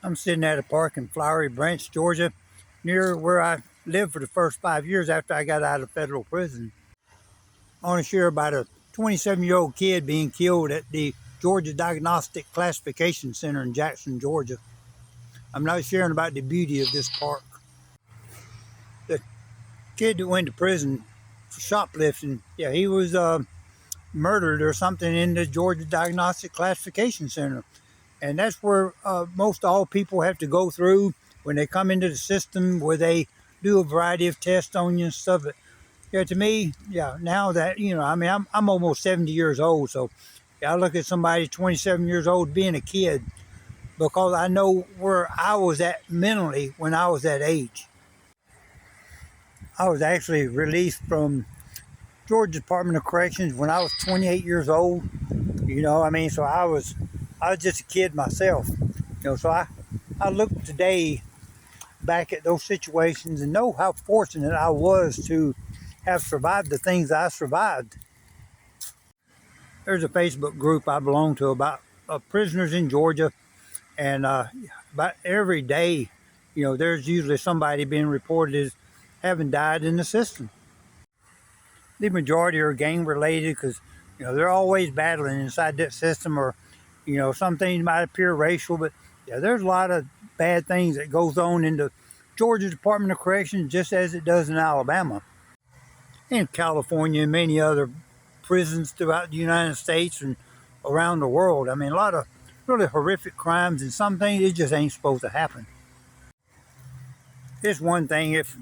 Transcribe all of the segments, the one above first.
I'm sitting at a park in Flowery Branch, Georgia, near where I lived for the first 5 years after I got out of federal prison. I want to share about a 27-year-old kid being killed at the Georgia Diagnostic Classification Center in Jackson, Georgia. I'm not sharing about the beauty of this park. The kid that went to prison for shoplifting, yeah, he was murdered or something in the Georgia Diagnostic Classification Center. And that's where most all people have to go through when they come into the system, where they do a variety of tests on you and stuff. But yeah, to me, yeah, now that, I mean, I'm almost 70 years old. So yeah, I look at somebody 27 years old being a kid because I know where I was at mentally when I was that age. I was actually released from Georgia Department of Corrections when I was 28 years old. So I was just a kid myself. So I look today back at those situations and know how fortunate I was to have survived the things I survived. There's a Facebook group I belong to about prisoners in Georgia, and about every day, there's usually somebody being reported as having died in the system. The majority are gang related because they're always battling inside that system, or some things might appear racial, but yeah, there's a lot of bad things that goes on in the Georgia Department of Corrections, just as it does in Alabama and California and many other prisons throughout the United States and around the world. I mean, a lot of really horrific crimes, and some things it just ain't supposed to happen. It's one thing if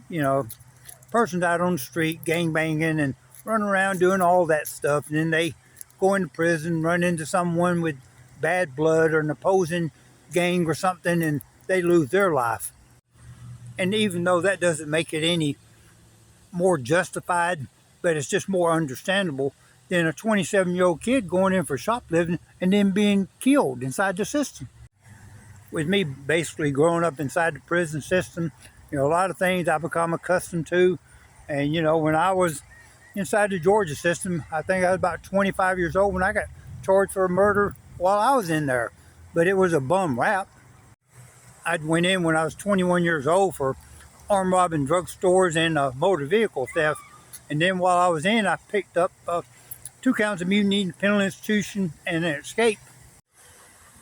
person's out on the street gang banging and running around doing all that stuff, and then they go into prison, run into someone with bad blood or an opposing gang or something, and they lose their life. And even though that doesn't make it any more justified, but it's just more understandable than a 27-year-old kid going in for shoplifting and then being killed inside the system. With me basically growing up inside the prison system, a lot of things I've become accustomed to. And, when I was inside the Georgia system, I think I was about 25 years old when I got charged for a murder while I was in there. But it was a bum rap. I went in when I was 21 years old for armed robbing drugstores and motor vehicle theft. And then while I was in, I picked up 2 counts of mutiny in the penal institution and an escape.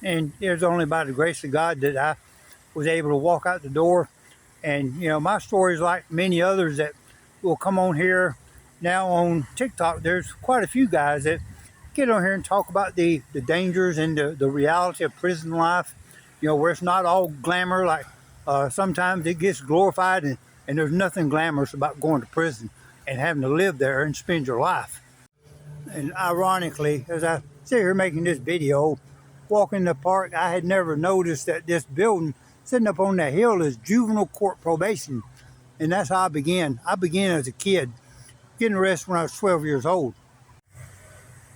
And it was only by the grace of God that I was able to walk out the door. And, my story is like many others that will come on here now on TikTok. There's quite a few guys that get on here and talk about the dangers and the reality of prison life, where it's not all glamour. Like sometimes it gets glorified, and there's nothing glamorous about going to prison and having to live there and spend your life. And ironically, as I sit here making this video, walking the park, I had never noticed that this building sitting up on that hill is juvenile court probation. And that's how I began. I began as a kid, getting arrested when I was 12 years old.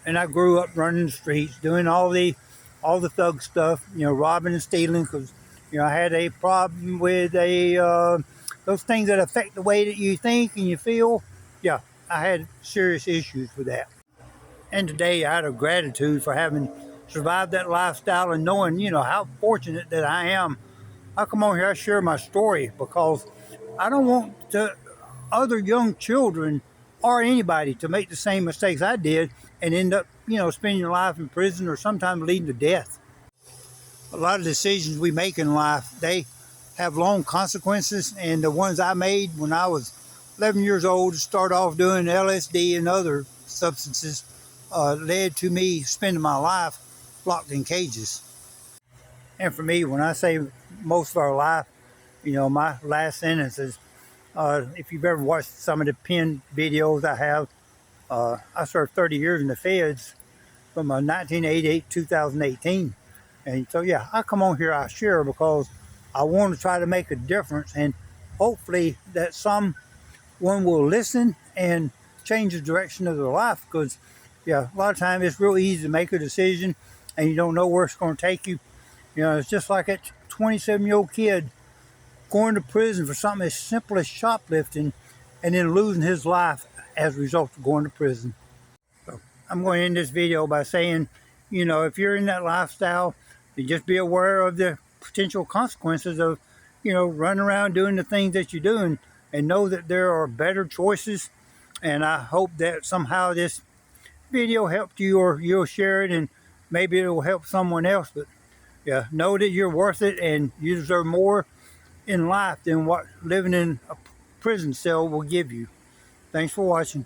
And I grew up running the streets, doing all the thug stuff, robbing and stealing, because, I had a problem with those things that affect the way that you think and you feel. Yeah, I had serious issues with that. And today I had a gratitude for having survived that lifestyle and knowing, how fortunate that I am. I come on here, I share my story because I don't want other young children or anybody to make the same mistakes I did and end up, spending your life in prison or sometimes leading to death. A lot of decisions we make in life, they have long consequences, and the ones I made when I was 11 years old to start off doing LSD and other substances led to me spending my life locked in cages. And for me, when I say most of our life, my last sentence is, if you've ever watched some of the pen videos I have, I served 30 years in the feds from 1988 to 2018. And so, yeah, I come on here, I share because I want to try to make a difference, and hopefully that someone will listen and change the direction of their life. Because, yeah, a lot of times it's real easy to make a decision and you don't know where it's going to take you. It's just like that 27-year-old kid going to prison for something as simple as shoplifting and then losing his life as a result of going to prison. So I'm going to end this video by saying, if you're in that lifestyle, you just be aware of the potential consequences of, running around doing the things that you're doing, and know that there are better choices. And I hope that somehow this video helped you, or you'll share it and maybe it will help someone else. But yeah, know that you're worth it and you deserve more in life than what living in a prison cell will give you. Thanks for watching.